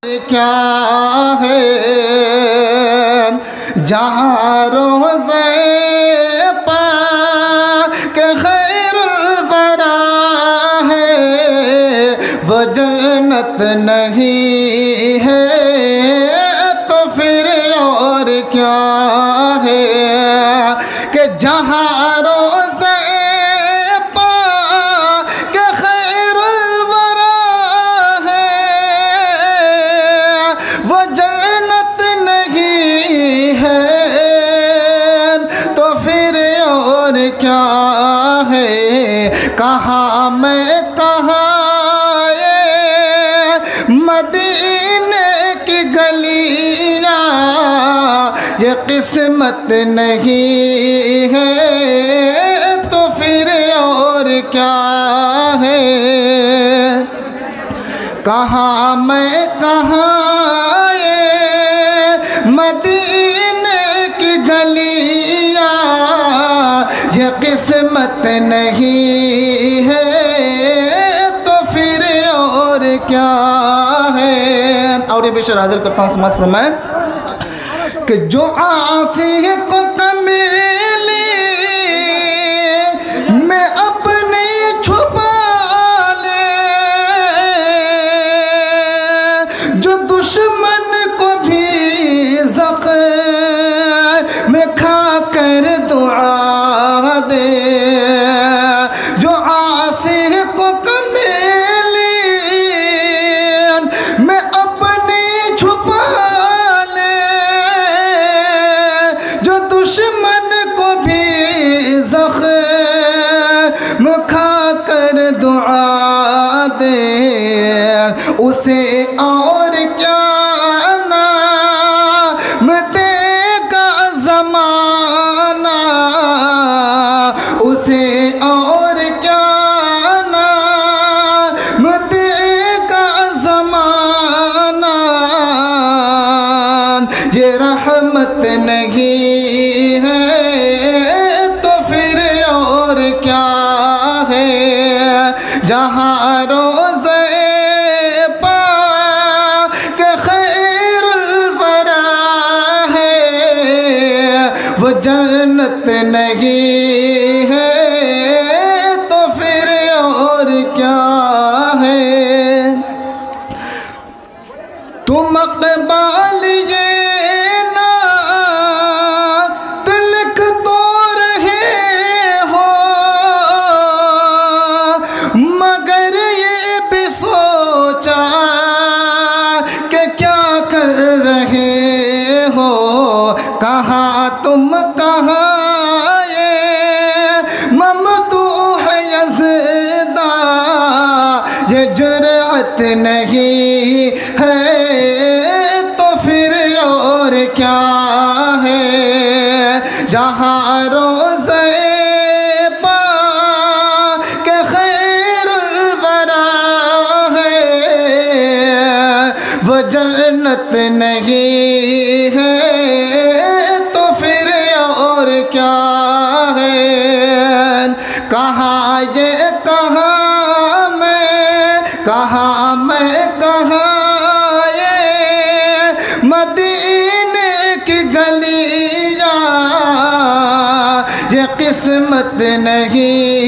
क्या है जहाँ रोज़े पाक खैरुल वरा है, वो जन्नत नहीं है तो फिर और क्या है कि जहाँ रोज़े पाक खैरुल वरा है, वो जन्नत नहीं है तो फिर और क्या है। कहाँ मैं कहाँ ये मदीने की गलियाँ, ये किस्मत नहीं है तो फिर और क्या है। कहाँ मैं कहाँ ये मदीने की गलियाँ, ये किस्मत नहीं है तो फिर और क्या है। और ये बेशर हाजिर करता हूँ, समात फरमाए कि जो आसी को कमीली में अपने छुपा ले, जो दुश्मन को भी ज़ख्म में खा कर दुआ दे, जो आसी को कमीली में अपने छुपा ले, जो दुश्मन को भी ज़ख्म खा कर दुआ दे, उसे और क्या नाम देगा ज़माना, उसे और क्या नाम देगा ज़माना। ये रहमत नहीं है तो फिर और क्या है। जहाँ रोज़े पाक खैरुल वरा है, वो जन्नत नहीं है तो फिर और क्या है। तुम अक़बाल ये नात लिख तो रहे हो, मगर ये भी सोचा कि क्या कर रहे हो। कहाँ तुम कहाँ ये ममदूह यज़दा, ये जुर्अत नहीं है तो फिर और क्या है। जहाँ रोज़े पाक खैरुल वरा है, वो जन्नत नहीं है तो फिर और क्या है। कहाँ ये कहाँ मैं कहाँ ये मदीने की गलियाँ, ये किस्मत नहीं